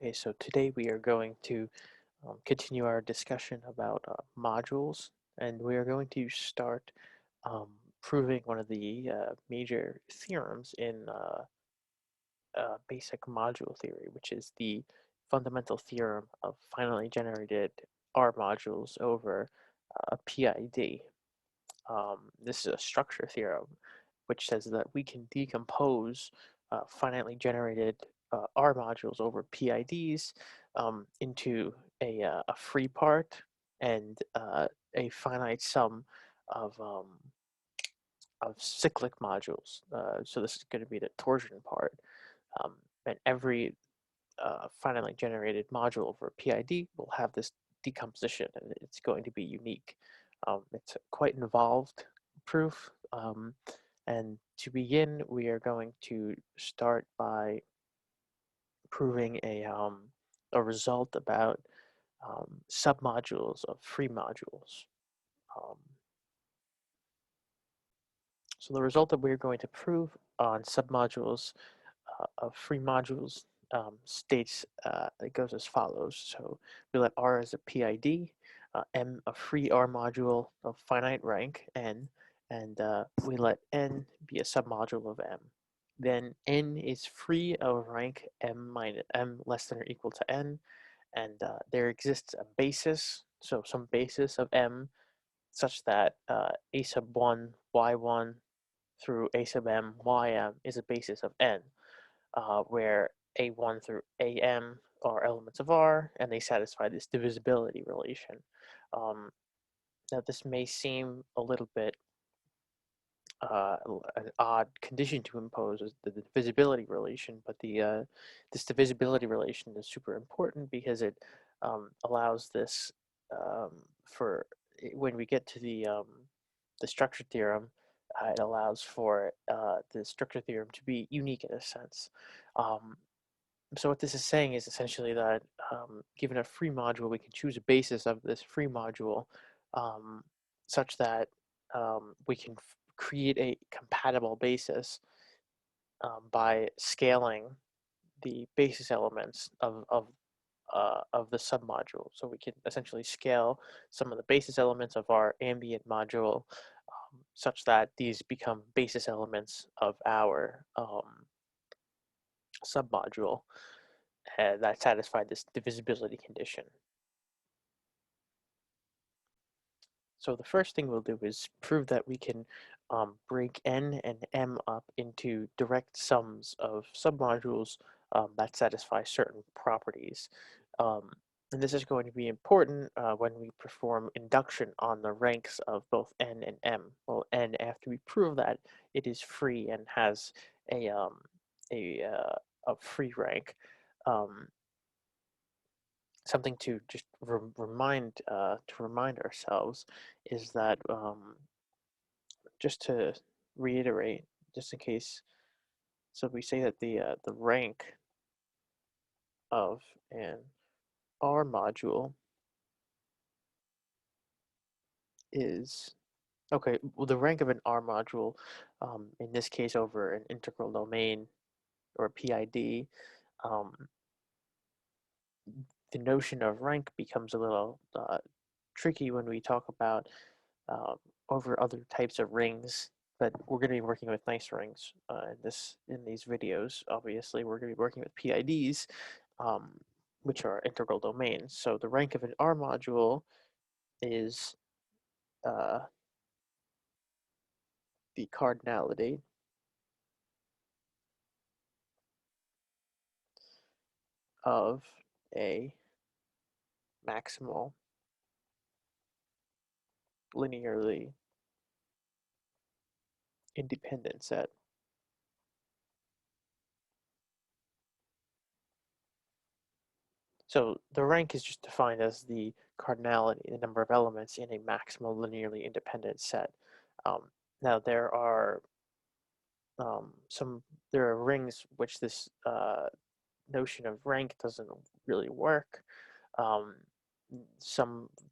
Okay, so today we are going to continue our discussion about modules, and we are going to start um, proving one of the major theorems in basic module theory, which is the fundamental theorem of finitely generated R modules over a PID. This is a structure theorem, which says that we can decompose finitely generated R modules over PIDs into a free part and a finite sum of um, of cyclic modules. So this is going to be the torsion part, and every finitely generated module over PID will have this decomposition, and it's going to be unique. It's a quite involved proof, and to begin, we are going to start by proving a result about submodules of free modules. Um, so the result that we're going to prove on submodules of free modules states it goes as follows. So we let R as a PID, M a free R module of finite rank n, and we let n be a submodule of M. Then n is free of rank m less than or equal to n, and there exists a basis, so some basis of M such that a sub 1 y1 through a sub m ym is a basis of n, where a1 through am are elements of R, and they satisfy this divisibility relation. Now, this may seem a little bit an odd condition to impose as the divisibility relation, but this divisibility relation is super important because it allows this for when we get to the structure theorem, it allows for the structure theorem to be unique in a sense. So what this is saying is essentially that given a free module, we can choose a basis of this free module um, such that we can create a compatible basis by scaling the basis elements of the submodule. So we can essentially scale some of the basis elements of our ambient module such that these become basis elements of our submodule that satisfy this divisibility condition. So the first thing we'll do is prove that we can break n and m up into direct sums of submodules that satisfy certain properties. Um, and this is going to be important when we perform induction on the ranks of both n and m. Well, n, after we prove that it is free and has a, um, a free rank, um, something to just remind ourselves is that just to reiterate, just in case, so we say that the rank of an R module is okay. Well, the rank of an R module, in this case, over an integral domain or PID, um, the notion of rank becomes a little tricky when we talk about um, over other types of rings, but we're going to be working with nice rings in these videos. Obviously, we're going to be working with PIDs, um, which are integral domains. So the rank of an R module is uh, the cardinality of a maximal linearly independent set. So the rank is just defined as the cardinality, the number of elements in a maximal linearly independent set. Um, Now there are there are rings which this notion of rank doesn't really work. Um,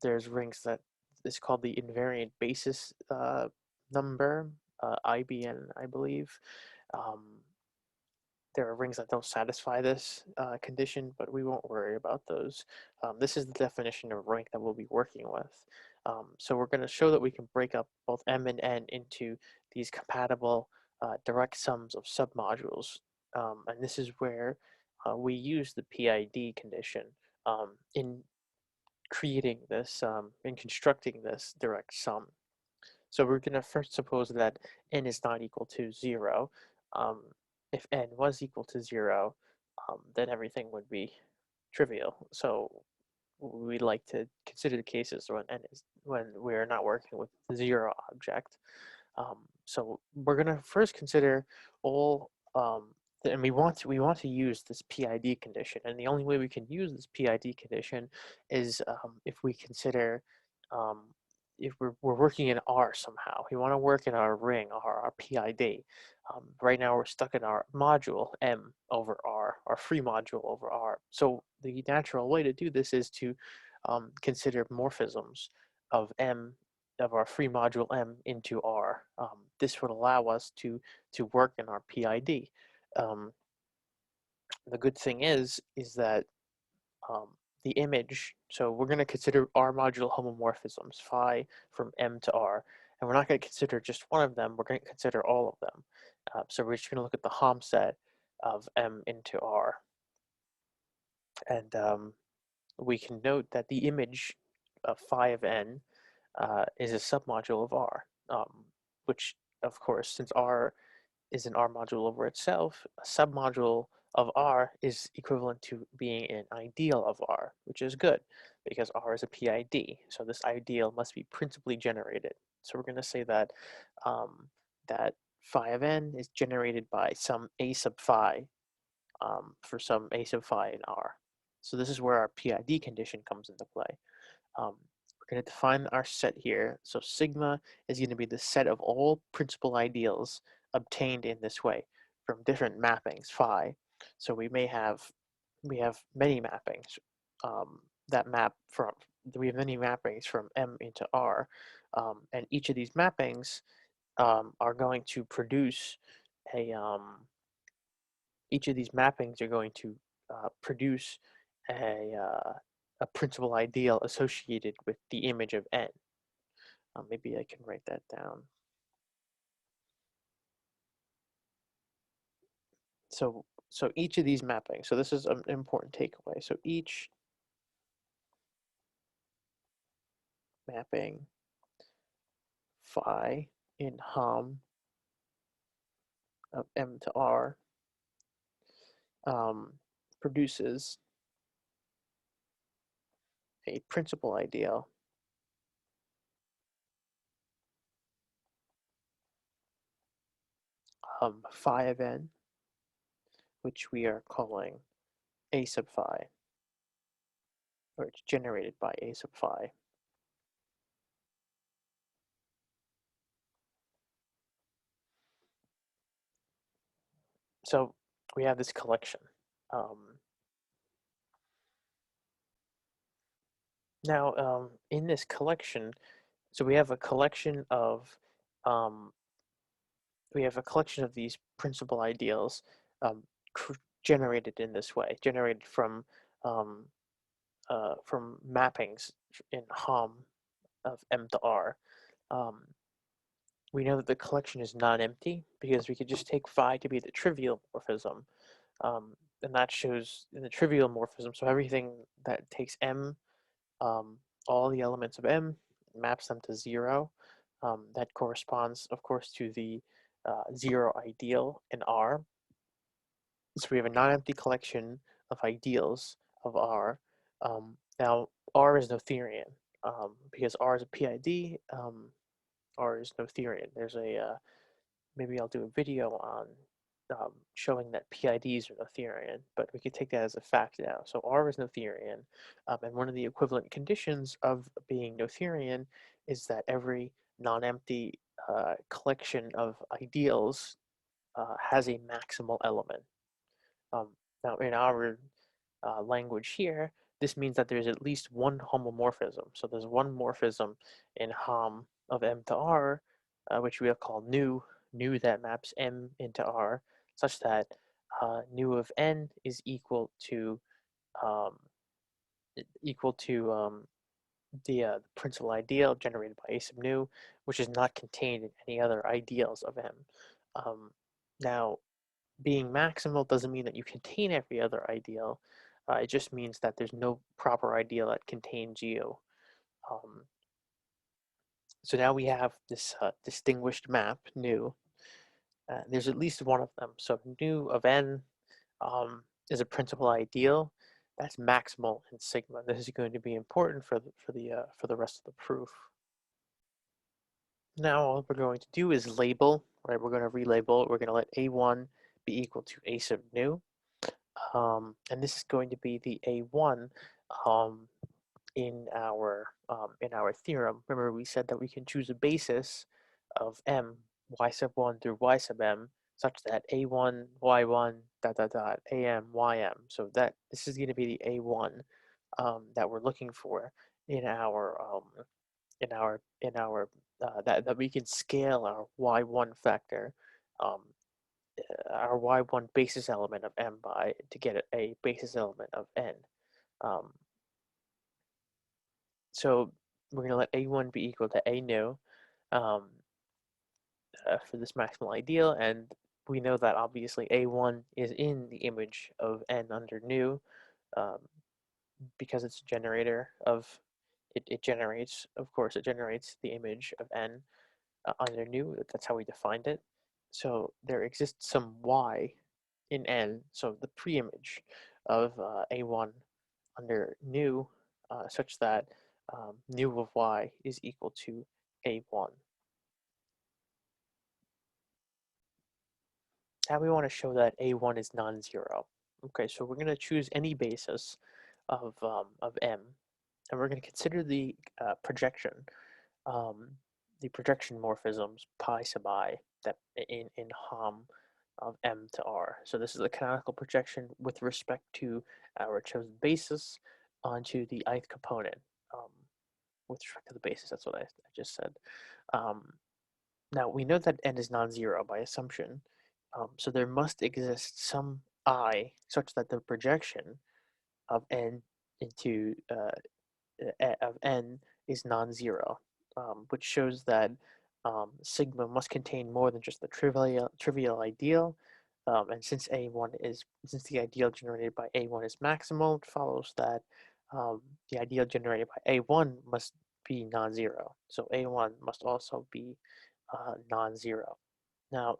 there's rings that is called the invariant basis number, IBN, I believe. Um, there are rings that don't satisfy this condition, but we won't worry about those. This is the definition of rank that we'll be working with. So we're going to show that we can break up both M and N into these compatible direct sums of submodules. And this is where we use the PID condition in creating this, in constructing this direct sum. So we're going to first suppose that n is not equal to 0. Um, if n was equal to 0, then everything would be trivial. So we like to consider the cases when we're not working with the 0 object. So we're going to first consider all, and we want to use this PID condition, and the only way we can use this PID condition is if we consider if we're working in R somehow. We want to work in our ring, our PID. Right now we're stuck in our module M over R, our free module over R. So the natural way to do this is to consider morphisms of M, of our free module M into R. This would allow us to work in our PID. The good thing is that the image, so we're going to consider R module homomorphisms, phi from M to R, and we're not going to consider just one of them, we're going to consider all of them. So we're just going to look at the Hom set of M into R. And we can note that the image of phi of N is a submodule of R, which, of course, since R is an R module over itself, a submodule of R is equivalent to being an ideal of R, which is good because R is a PID. So this ideal must be principally generated. So we're going to say that that phi of n is generated by some a sub phi for some a sub phi in R. So this is where our PID condition comes into play. We're going to define our set here. So sigma is going to be the set of all principal ideals obtained in this way from different mappings, phi. So we have many mappings that map from, we have many mappings from M into R, and each of these mappings are going to produce a, each of these mappings are going to produce a principal ideal associated with the image of N. Maybe I can write that down. So each of these mappings, so this is an important takeaway. So each mapping phi in Hom of M to R produces a principal ideal phi of N, which we are calling a sub phi, or it's generated by a sub phi. So we have this collection. Now, in this collection, so we have a collection of these principal ideals generated in this way, generated from mappings in Hom of M to R. We know that the collection is non-empty because we could just take phi to be the trivial morphism, and that shows in the trivial morphism. So everything that takes M, all the elements of M, maps them to 0. That corresponds, of course, to the 0 ideal in R. So we have a non-empty collection of ideals of R. Now, R is Noetherian because R is a PID. R is Noetherian. There's a maybe I'll do a video on showing that PIDs are Noetherian, but we could take that as a fact now. So R is Noetherian, and one of the equivalent conditions of being Noetherian is that every non-empty collection of ideals has a maximal element. Now, in our language here, this means that there's at least one homomorphism. So there's one morphism in Hom of M to R, which we'll call nu that maps M into R, such that nu of n is um, equal to the principal ideal generated by a sub nu, which is not contained in any other ideals of M. Um, now, being maximal doesn't mean that you contain every other ideal. It just means that there's no proper ideal that contains you. Um, so now we have this distinguished map, nu. There's at least one of them. So nu of n is a principal ideal that's maximal in sigma. This is going to be important for the rest of the proof. Now all we're going to do is label, right? We're going to relabel it. We're going to let A1 be equal to A sub nu. And this is going to be the A1 um, in our theorem. Remember, we said that we can choose a basis of M, y sub 1 through y sub m, such that A1, y1, dot, dot, dot, am, ym. So that this is going to be the A1 that we're looking for in our that we can scale our y1 factor, um, our y1 basis element of m by to get a basis element of n. Um, so we're going to let a1 be equal to a nu um, for this maximal ideal, and we know that obviously a1 is in the image of n under nu um, because it's a generator of it generates, of course, it generates the image of n under nu. That's how we defined it. So there exists some y in n, so the preimage of a1 under nu, such that nu of y is equal to a1. Now we want to show that a1 is non-zero. Okay, so we're going to choose any basis of m, and we're going to consider um, the projection morphisms pi sub I that in Hom of M to R. So this is a canonical projection with respect to our chosen basis onto the ith component. Um, with respect to the basis, that's what I just said. Um, now we know that n is non-zero by assumption, so there must exist some I such that the projection of n into of n is non-zero, which shows that sigma must contain more than just the trivial ideal. And since since the ideal generated by a1 is maximal, it follows that the ideal generated by a1 must be non-zero. So a1 must also be non-zero. Now,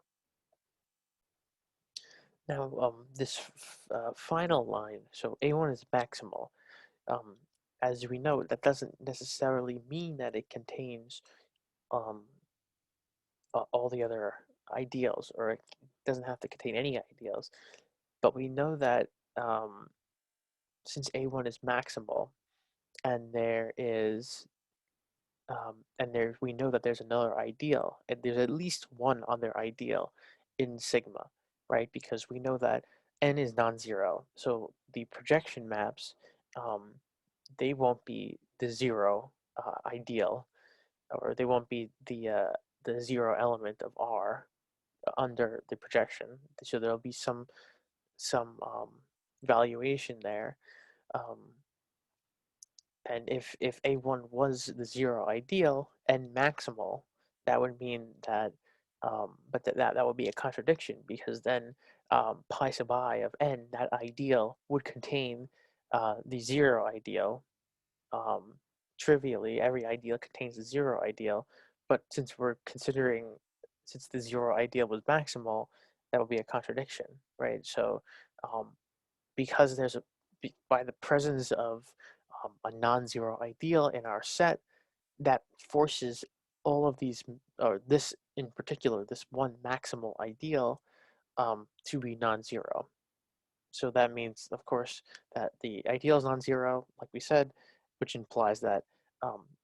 this final line, so a1 is maximal. Um, as we know, that doesn't necessarily mean that it contains um, all the other ideals, or it doesn't have to contain any ideals. But we know that um, since A1 is maximal, and we know that there's another ideal, and there's at least one other ideal in sigma, right? Because we know that n is non-zero, so the projection maps um, they won't be the zero ideal, or they won't be the zero element of R under the projection. So there'll be some valuation there. Um, and if A1 was the zero ideal and maximal, that would mean that but that would be a contradiction, because then pi sub I of n, that ideal, would contain the zero ideal. um, Trivially, every ideal contains a zero ideal, but since the zero ideal was maximal, that would be a contradiction, right? So, um, because by the presence of a non-zero ideal in our set, that forces all of these, or this in particular, this one maximal ideal, to be non-zero. So that means, of course, that the ideal is non-zero, like we said, which implies that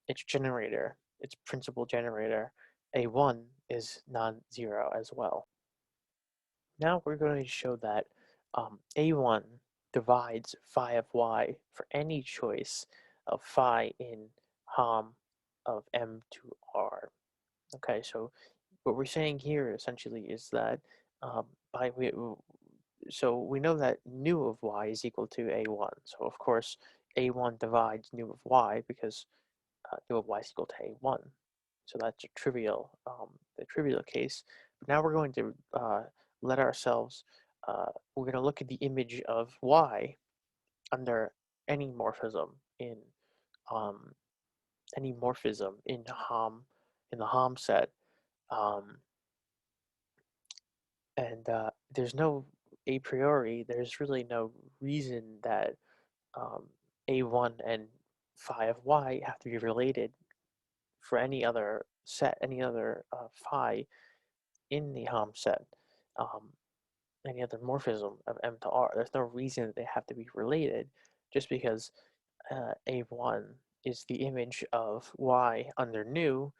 its generator, its principal generator, A1, is non-zero as well. Now we're going to show that A1 divides phi of y for any choice of phi in Hom of M to R. Okay, so what we're saying here essentially is that um, by so we know that nu of y is equal to a1. So of course, a1 divides nu of y because nu of y is equal to a1. So that's a trivial, the trivial case. But now we're going to let ourselves, we're going to look at the image of y under any morphism in um, in the Hom set, um, and there's no a priori. There's really no reason that um, a1 and phi of y have to be related for any other set, any other phi in the Hom set, um, any other morphism of M to R. There's no reason that they have to be related, just because A1 is the image of Y under nu,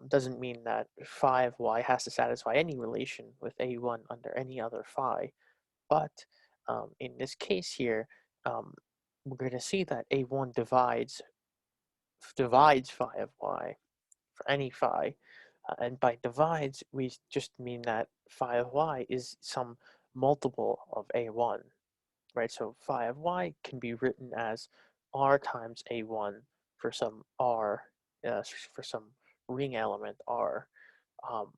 doesn't mean that phi of Y has to satisfy any relation with A1 under any other phi. But in this case here, we're going to see that A1 divides phi of Y for any phi. And by divides, we just mean that phi of y is some multiple of a1, right? So phi of y can be written as r times a1 for some r, for some ring element r. Um,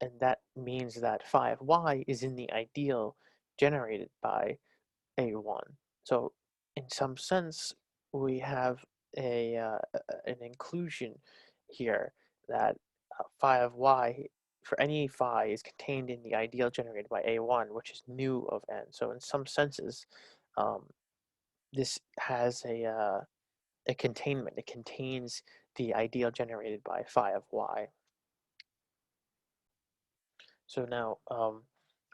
and that means that phi of y is in the ideal generated by a1. So in some sense, we have an inclusion here that phi of y for any phi is contained in the ideal generated by a1, which is nu of n. So in some senses, um, this has a containment. It contains the ideal generated by phi of y. So now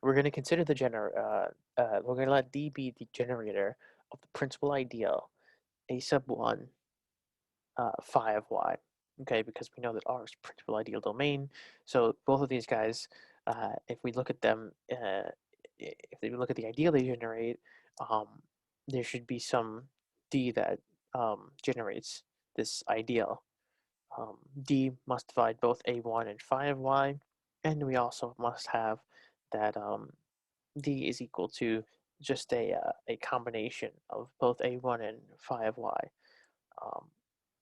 we're going to consider we're going to let D be the generator of the principal ideal a sub 1 phi of y, okay, because we know that R is principal ideal domain. So both of these guys, if we look at them, if we look at the ideal they generate, um, there should be some D that generates this ideal. D must divide both A1 and phi of y, and we also must have that D is equal to just a combination of both A1 and phi of y. Um,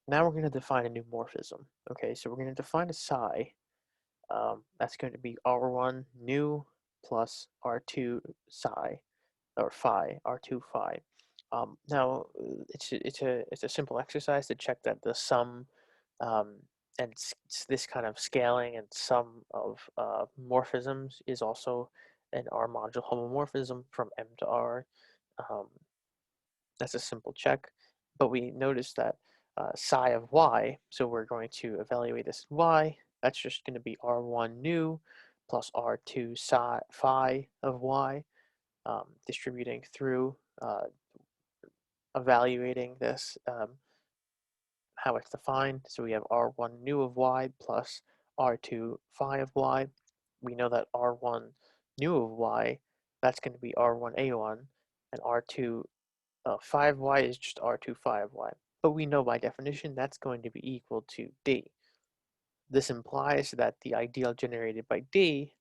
Now we're going to define a new morphism. Okay, so we're going to define a psi. That's going to be R1 nu plus R2 psi, or phi, R2 phi. Now it's a simple exercise to check that the sum um, and this kind of scaling and sum of morphisms is also an R module homomorphism from M to R. Um, that's a simple check, but we notice that psi of y, so we're going to evaluate this y, that's just going to be R1 nu plus R2 phi of y, distributing through, evaluating this, how it's defined. So we have R1 nu of y plus R2 phi of y. We know that R1 nu of y, that's going to be R1 A1, and R2 phi of y is just R2 phi of y. But we know by definition that's going to be equal to D. This implies that the ideal generated by D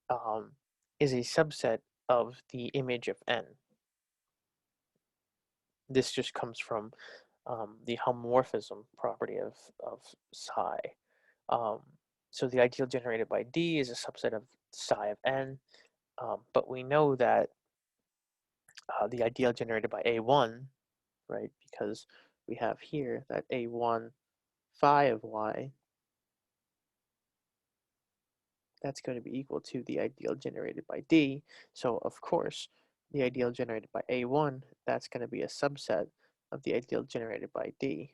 um, is a subset of the image of N. This just comes from the homomorphism property of psi. Um, so the ideal generated by D is a subset of psi of N, but we know that the ideal generated by A1, right, because we have here that A1 phi of y, that's going to be equal to the ideal generated by D. So of course, the ideal generated by A1, that's going to be a subset of the ideal generated by D.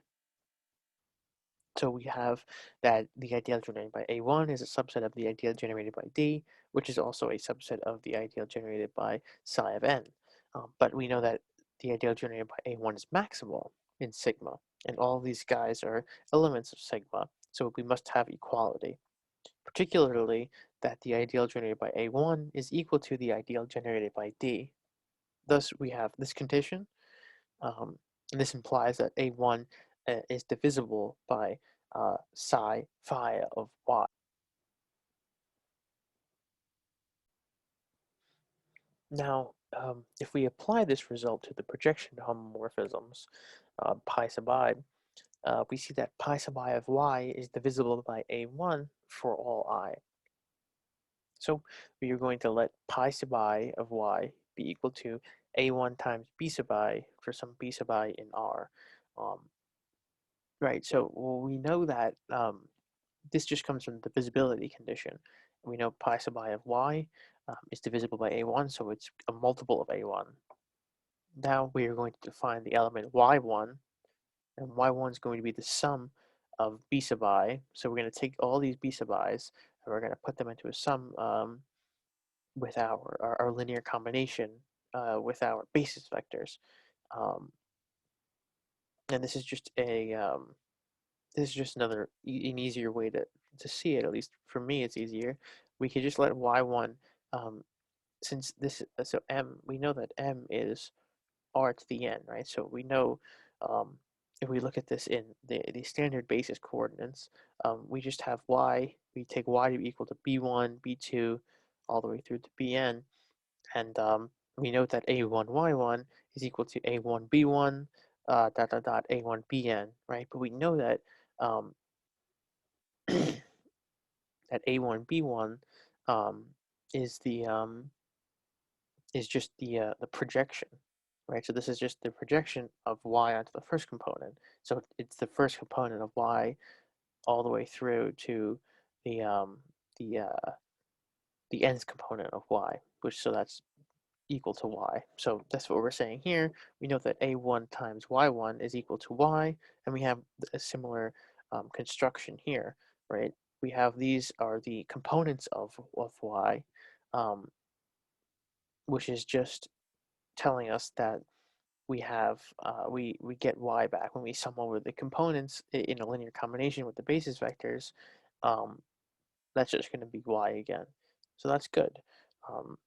So we have that the ideal generated by A1 is a subset of the ideal generated by D, which is also a subset of the ideal generated by psi of n. But we know that the ideal generated by A1 is maximal in sigma, and all of these guys are elements of sigma, so we must have equality. Particularly that the ideal generated by A1 is equal to the ideal generated by D. Thus, we have this condition, and this implies that A1 is divisible by psi phi of y. Now, if we apply this result to the projection homomorphisms, pi sub I, we see that pi sub I of y is divisible by a1 for all I. So we are going to let pi sub I of y be equal to a1 times b sub I for some b sub I in R. Um, right, so we know that this just comes from the divisibility condition. We know pi sub I of y is divisible by a1, so it's a multiple of a1. Now we are going to define the element y1, and y1 is going to be the sum of b sub I. So we're going to take all these b sub i's and we're going to put them into a sum with our linear combination with our basis vectors. Um, and this is just another an easier way to see it. At least for me, it's easier. We could just let y1 since this so m, we know that m is r to the n, right? So we know um, if we look at this in the standard basis coordinates, we just have y, we take y to be equal to b1, b2, all the way through to bn, and we note that a1, y1 is equal to a1, b1, dot, dot, dot, a1, bn, right? But we know that that a1, b1 um, is just the projection, right? So this is just the projection of y onto the first component. So it's the first component of y all the way through to the um, the uh, the nth component of y, which so that's equal to y. So that's what we're saying here. We know that a1 times y1 is equal to y, and we have a similar construction here, right? We have these are the components of y, um, which is just telling us that we have we get y back when we sum over the components in a linear combination with the basis vectors. Um, that's just going to be y again, so that's good.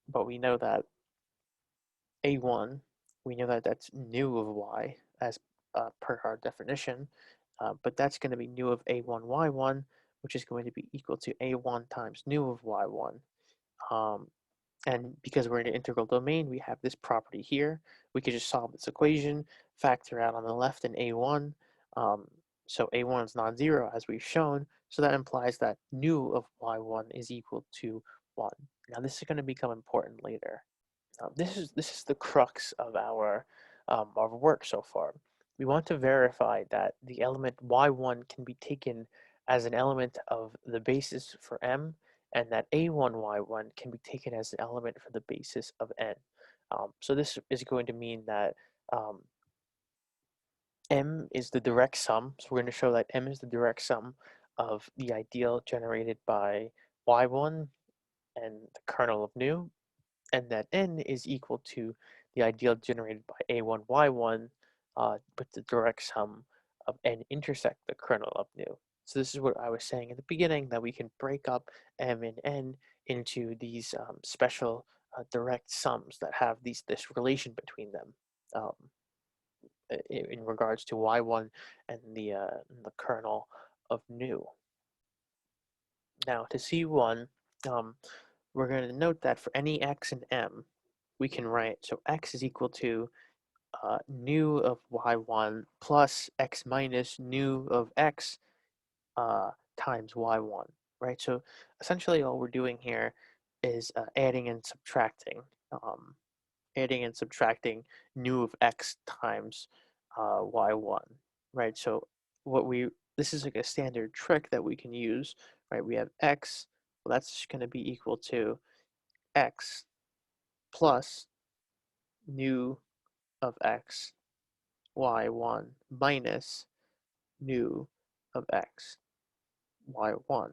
But we know that a1, we know that that's nu of y as per our definition, but that's going to be nu of a1 y1, which is going to be equal to a1 times nu of y1. Um, And because we're in an integral domain, we have this property here. We could just solve this equation, factor out on the left in a1. Um, so a1 is non-zero, as we've shown. So that implies that nu of y1 is equal to 1. Now this is going to become important later. This is the crux of our work so far. We want to verify that the element y1 can be taken as an element of the basis for m, and that a1 y1 can be taken as an element for the basis of n. So this is going to mean that um, m is the direct sum. So we're going to show that m is the direct sum of the ideal generated by y1 and the kernel of nu, and that n is equal to the ideal generated by a1 y1 with the direct sum of n intersect the kernel of nu. So this is what I was saying in the beginning, that we can break up m and n into these special direct sums that have this relation between them um, in regards to y1 and the kernel of nu. Now to C1, we're going to note that for any x and m, we can write, so x is equal to nu of y1 plus x minus nu of x times y1, right? So essentially all we're doing here is um, adding and subtracting nu of x times y1, right? So this is like a standard trick that we can use, right? We have x, well that's going to be equal to x plus nu of x y1 minus nu of x y1,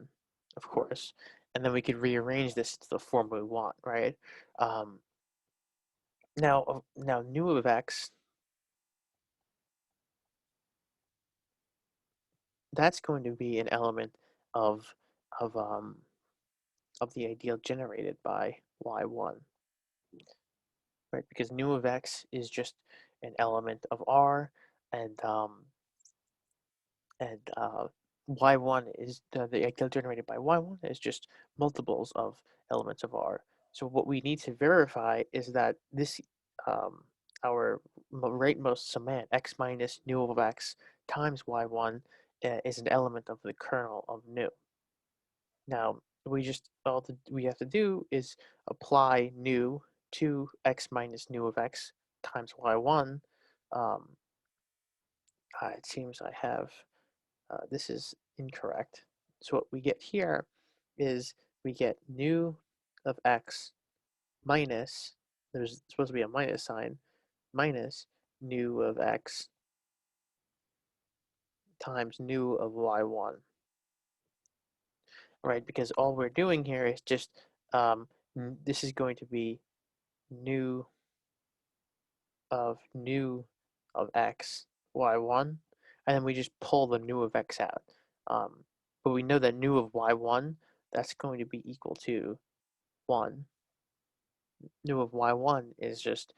of course. And then we could rearrange this to the form we want, right? Um, now nu of x, that's going to be an element of of um, of the ideal generated by y1, right? Because nu of x is just an element of R, and y1 is the ideal generated by y1 is just multiples of elements of R. So what we need to verify is that this, um, our rightmost summand, x minus nu of x times y1, is an element of the kernel of nu. Now, all we have to do is apply nu to x minus nu of x times y1. Um, it seems I have, this is incorrect. So what we get here is we get nu of x minus, there's supposed to be a minus sign, minus nu of x times nu of y1, right? Because all we're doing here is just, this is going to be nu of x y1, and then we just pull the nu of x out. But we know that nu of y1, that's going to be equal to 1. Nu of y1 is just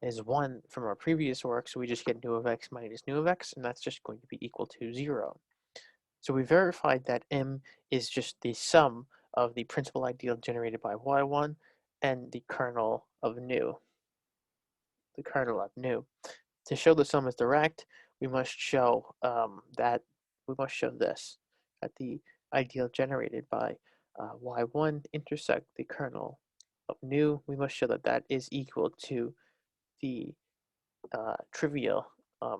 is 1 from our previous work, so we just get nu of x minus nu of x, and that's just going to be equal to 0. So we verified that m is just the sum of the principal ideal generated by y1 and the kernel of nu. To show the sum is direct, we must show this, that the ideal generated by y1 intersect the kernel of nu. We must show that that is equal to the trivial, R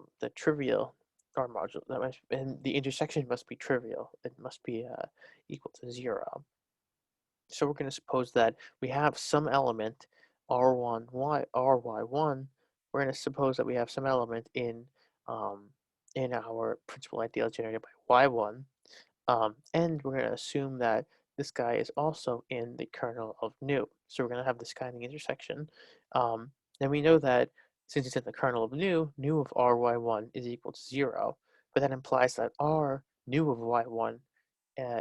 module, and the intersection must be trivial. It must be equal to 0. So we're going to suppose that we have some element ry1. We're going to suppose that we have some element in our principal ideal generated by y1, and we're going to assume that this guy is also in the kernel of nu. So we're going to have this kind of intersection. And we know that since it's in the kernel of nu of ry1 is equal to 0, but that implies that r nu of y1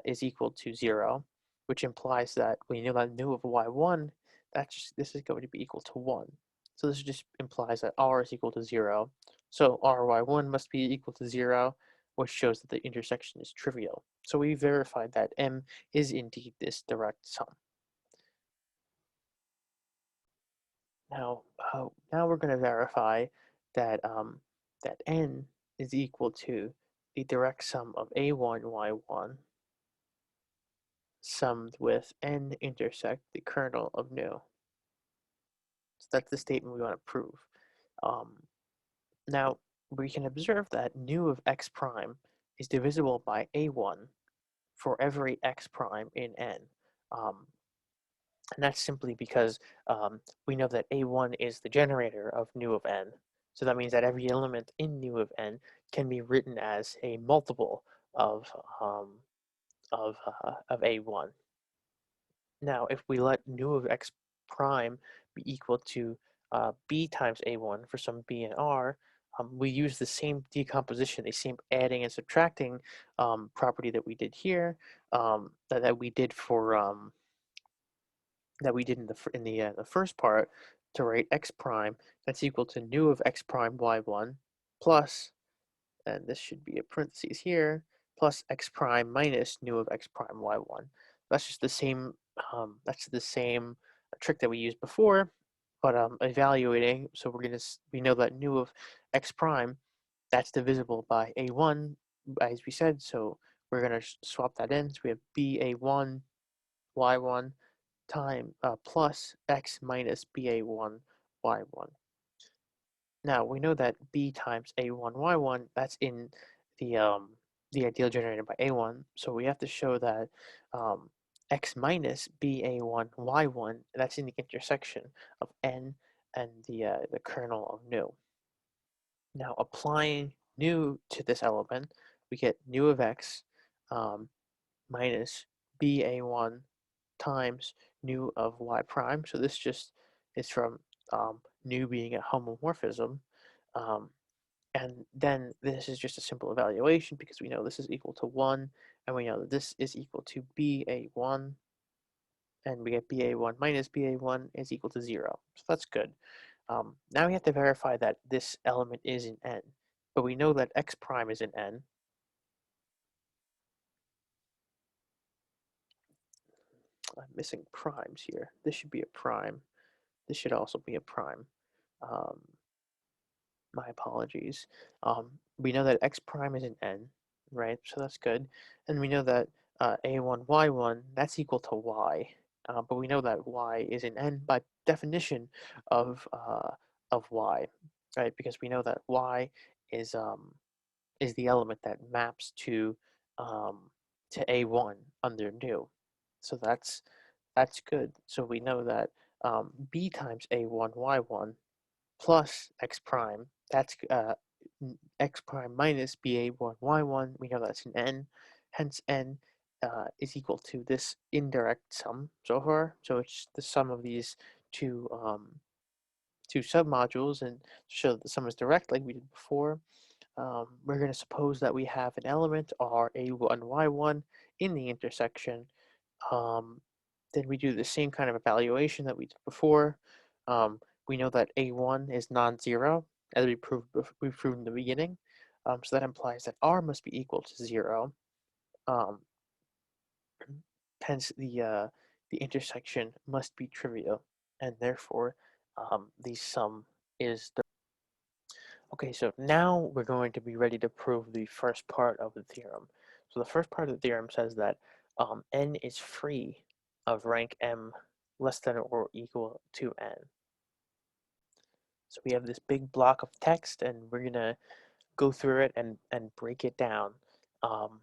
is equal to 0, which implies that when you know that nu of y1, this is going to be equal to 1. So this just implies that r is equal to 0. So ry1 must be equal to 0, which shows that the intersection is trivial. So we verified that m is indeed this direct sum. Now we're going to verify that that n is equal to the direct sum of a1 y1 summed with n intersect the kernel of nu. So that's the statement we want to prove. Um, Now we can observe that nu of x prime is divisible by a1 for every x prime in n. Um, and that's simply because we know that a1 is the generator of nu of n. So that means that every element in nu of n can be written as a multiple of a1. Now, if we let nu of x prime be equal to b times a1 for some b and r, we use the same decomposition, the same adding and subtracting property that we did here, that we did for that we did in the first part, to write x prime that's equal to nu of x prime y1 plus, and this should be a parentheses here, plus x prime minus nu of x prime y1. That's just the same. That's the same trick that we used before, but evaluating. So we know that nu of x prime, that's divisible by a1, as we said. So we're gonna swap that in. So we have ba1 y1 plus x minus ba1 y1. Now we know that b times a1 y1, that's in the um, the ideal generated by a1. So we have to show that x minus ba1 y1, that's in the intersection of n and the kernel of nu. Now applying nu to this element, we get nu of x minus ba1 times nu of y prime. So this just is from nu being a homomorphism. Um, and then this is just a simple evaluation because we know this is equal to 1, and we know that this is equal to ba1, and we get ba1 minus ba1 is equal to 0. So that's good. Now we have to verify that this element is in n, but we know that x prime is in n. I'm missing primes here. This should be a prime. This should also be a prime. Um, my apologies. We know that x prime is an n, right? So that's good. And we know that a1, y1, that's equal to y. But we know that y is an n by definition of y, right? Because we know that y is is the element that maps um, to a1 under new. So that's good. So we know that b times a1, y1 plus x prime, that's x prime minus ba1, y1, we know that's an n, hence n is equal to this indirect sum so far. So it's the sum of these two submodules, and to show that the sum is direct like we did before, we're going to suppose that we have an element r a1, y1 in the intersection. Um, then we do the same kind of evaluation that we did before. Um, we know that a1 is non-zero, as we proved in the beginning. So that implies that r must be equal to 0. Um, hence, the intersection must be trivial, and therefore the sum is the. Okay, so now we're going to be ready to prove the first part of the theorem. So the first part of the theorem says that n is free of rank m less than or equal to n. So we have this big block of text, and we're going to go through it and break it down um,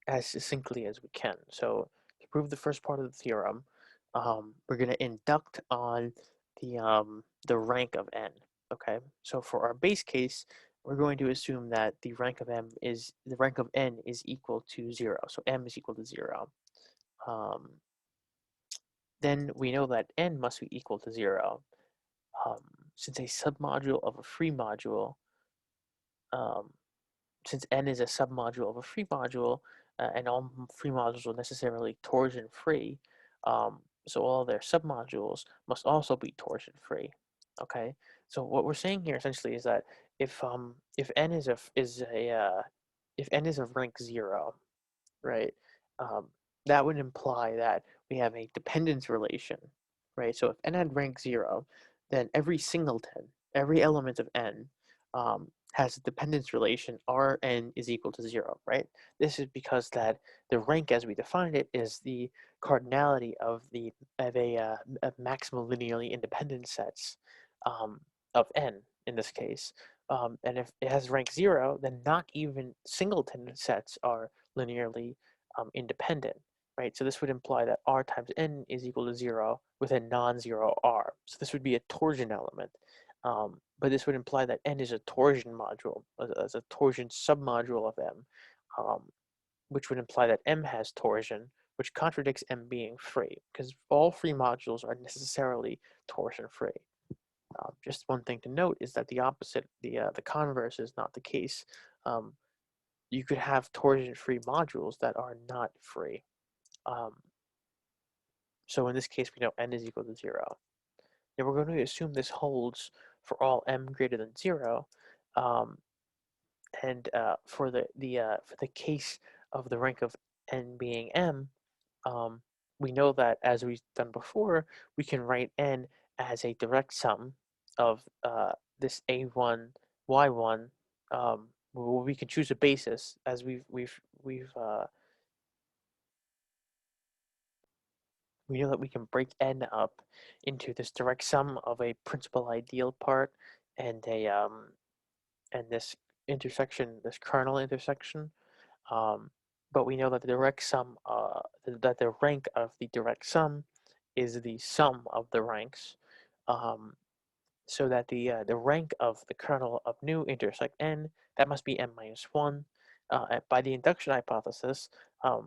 as succinctly as we can. So to prove the first part of the theorem, we're going to induct on the rank of n. Okay, so for our base case, we're going to assume that the rank of n is equal to 0. So m is equal to 0. Um, then we know that n must be equal to 0. Um, since a submodule of a free module, um, since n is a submodule of a free module, and all free modules are necessarily torsion free, so all of their submodules must also be torsion free. Okay, so what we're saying here essentially is that if n if n is of rank 0, right? Um, that would imply that we have a dependence relation, right? So if n had rank 0, then every singleton, every element of n, has a dependence relation Rn is equal to 0, right? This is because that the rank as we defined it is the cardinality of of maximal linearly independent sets of n in this case. And if it has rank 0, then not even singleton sets are linearly independent, right? So this would imply that r times n is equal to 0 with a non-zero r. So this would be a torsion element. But this would imply that n is a torsion module, as a torsion submodule of m, um, which would imply that m has torsion, which contradicts m being free, because all free modules are necessarily torsion free. Just one thing to note is that the opposite, the converse, is not the case. Um, you could have torsion-free modules that are not free. Um, so in this case, we know n is equal to 0. Now we're going to assume this holds for all m greater than 0, um, and for the case of the rank of n being m, um, we know that as we've done before, we can write n as a direct sum of this a1, y1. We can choose a basis, as we know that we can break n up into this direct sum of a principal ideal part and this intersection, this kernel intersection. Um, but we know that the direct sum, that the rank of the direct sum is the sum of the ranks, so that the rank of the kernel of nu intersect n, that must be n minus 1. By the induction hypothesis, the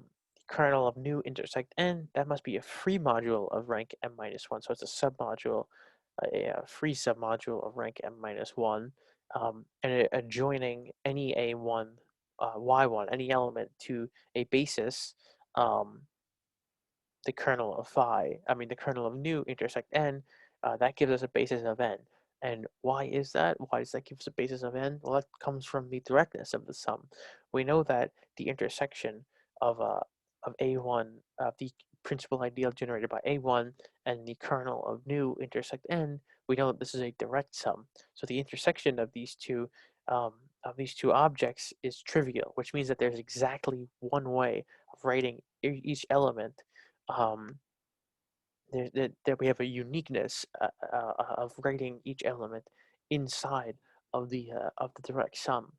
kernel of nu intersect n, that must be a free module of rank m minus 1. So it's a submodule, a free submodule of rank m minus 1, and adjoining any a1, y1, any element to a basis, um, the kernel of the kernel of nu intersect n, that gives us a basis of n. And why is that? Why does that give us a basis of n? Well, that comes from the directness of the sum. We know that the intersection of a1, of the principal ideal generated by A1 and the kernel of nu intersect n, we know that this is a direct sum. So the intersection of um, these two objects is trivial, which means that there's exactly one way of writing each element. That we have a uniqueness of writing each element inside of the direct sum.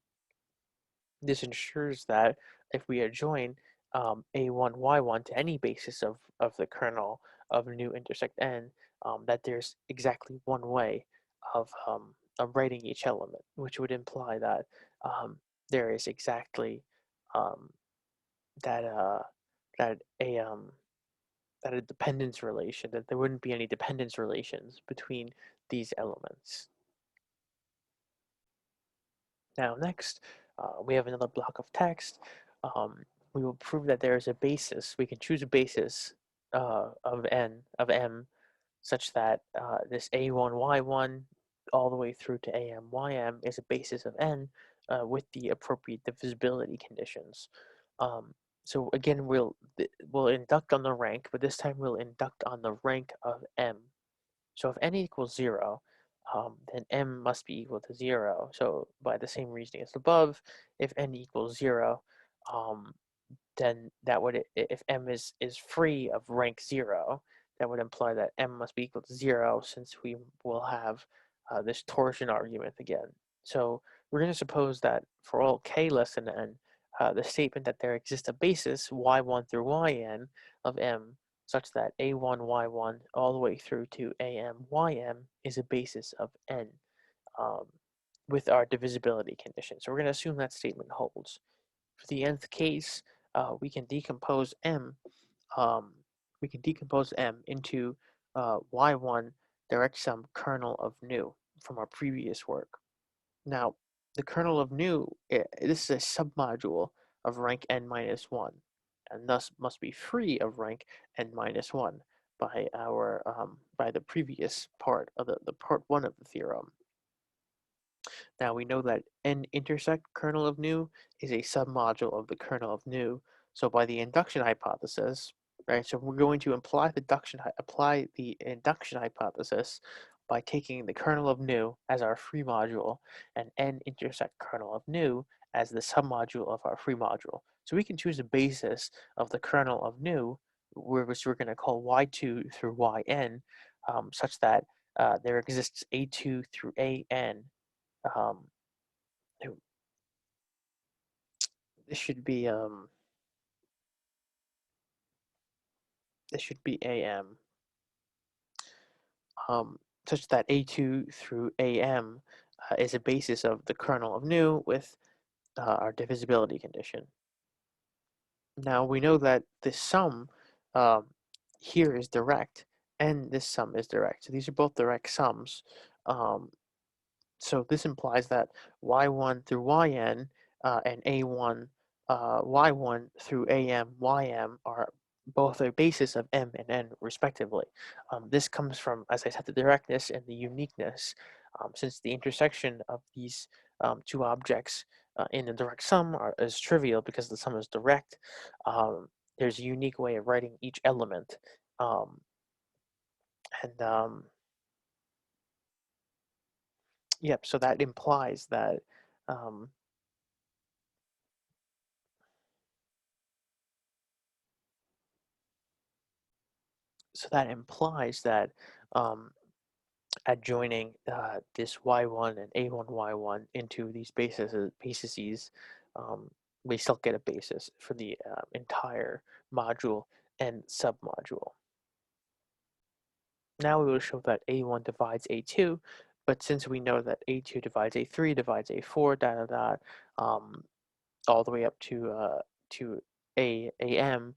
This ensures that if we adjoin a1, y1 to any basis of the kernel of nu intersect n, that there's exactly one way of writing each element, which would imply that there is exactly um, that that a that a dependence relation, that there wouldn't be any dependence relations between these elements. Now next, we have another block of text. Um, we will prove that there is a basis. We can choose a basis of m such that this a1, y1 all the way through to am, ym is a basis of n with the appropriate divisibility conditions. Um, so again, we'll induct on the rank, but this time we'll induct on the rank of m. So if n equals 0, then m must be equal to 0. So by the same reasoning as above, if n equals 0, um, then that would, if m is free of rank 0, that would imply that m must be equal to 0, since we will have this torsion argument again. So we're going to suppose that for all k less than n, the statement that there exists a basis y1 through yn of m such that a1, y1 all the way through to am, ym is a basis of n um, with our divisibility condition. So we're going to assume that statement holds. For the nth case, we can decompose m. Into y1 direct sum kernel of nu from our previous work. Now, the kernel of nu, this is a submodule of rank n minus 1, and thus must be free of rank n minus 1 by the previous part of the part 1 of the theorem. Now we know that n intersect kernel of nu is a submodule of the kernel of nu. So by the induction hypothesis, right? So we're going to apply the induction hypothesis by taking the kernel of nu as our free module and n intersect kernel of nu as the submodule of our free module. So we can choose a basis of the kernel of nu, which we're going to call y2 through yn, such that there exists a2 through an. um, this should be am, such that a2 through am is a basis of the kernel of nu with our divisibility condition. Now we know that this sum um, here is direct and this sum is direct. So these are both direct sums. So this implies that y1 through yn and a1 y1 through am ym are both a basis of m and n respectively. This comes from, as I said, the directness and the uniqueness, since the intersection of these two objects in the direct sum is trivial because the sum is direct. There's a unique way of writing each element, um, and yep, so that implies that um, um, adjoining this y1 and a1 y1 into these bases, we still get a basis for the entire module and submodule. Now we will show that a1 divides a2, but since we know that a2 divides a3 divides a4 all the way up to am,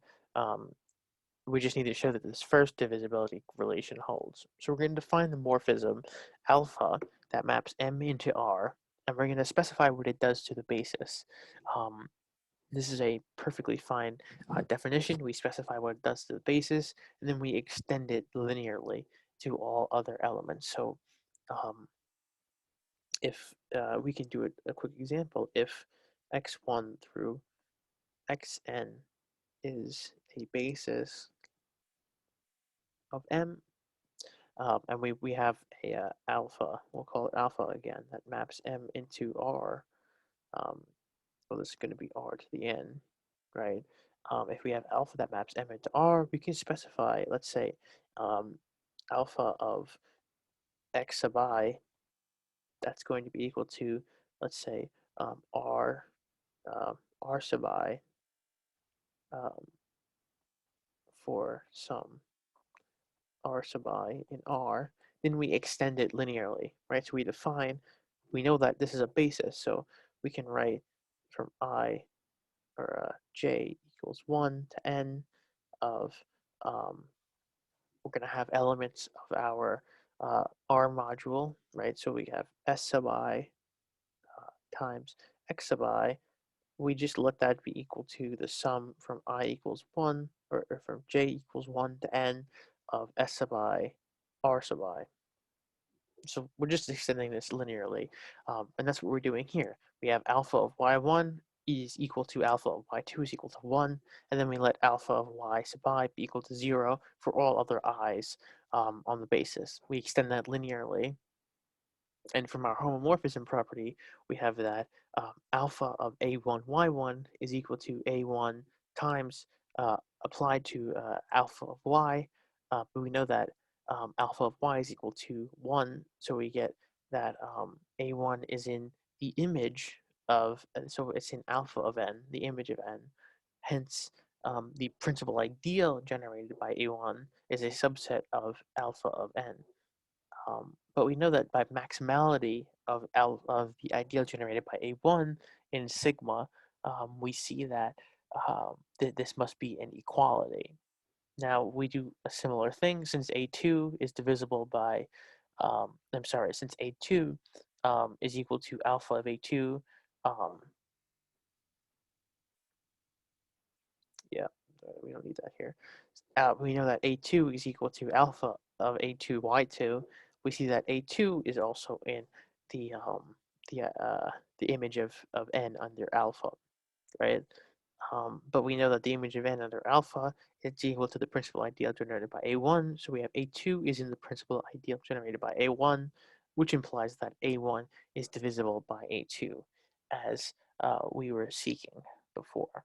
we just need to show that this first divisibility relation holds. So we're going to define the morphism alpha that maps m into r, and we're going to specify what it does to the basis. This is a perfectly fine definition. We specify what it does to the basis, and then we extend it linearly to all other elements. So if we can do a quick example, if x1 through xn is a basis of M, and we have a alpha, we'll call it alpha again, that maps M into R. So this is going to be R to the N, right? If we have alpha that maps M into R, we can specify, let's say, alpha of X sub I, that's going to be equal to, let's say, R, R sub I um, for some R sub I in R, then we extend it linearly, right? So we know that this is a basis, so we can write from I or j equals 1 to n of, we're going to have elements of our R module, right? So we have S sub I times X sub I. We just let that be equal to the sum from I equals 1, or from j equals 1 to n of S sub I, R sub I. So we're just extending this linearly, and that's what we're doing here. We have alpha of y1 is equal to alpha of y2 is equal to 1, and then we let alpha of y sub I be equal to 0 for all other i's on the basis. We extend that linearly, and from our homomorphism property, we have that alpha of a1 y1 is equal to a1 times applied to alpha of y, but we know that alpha of y is equal to 1, so we get that a1 is in the image of, so it's in alpha of n, the image of n. Hence, the principal ideal generated by a1 is a subset of alpha of n. But we know that by maximality of the ideal generated by A1 in sigma, we see that this must be an equality. Now we do a similar thing since A2 is divisible by, since A2 is equal to alpha of A2, um, yeah, we don't need that here. We know that A2 is equal to alpha of A2 Y2. We see that A2 is also in the the uh, the image of n under alpha, right? But we know that the image of n under alpha is equal to the principal ideal generated by A1. So we have A2 is in the principal ideal generated by A1, which implies that A1 is divisible by A2, as we were seeking before.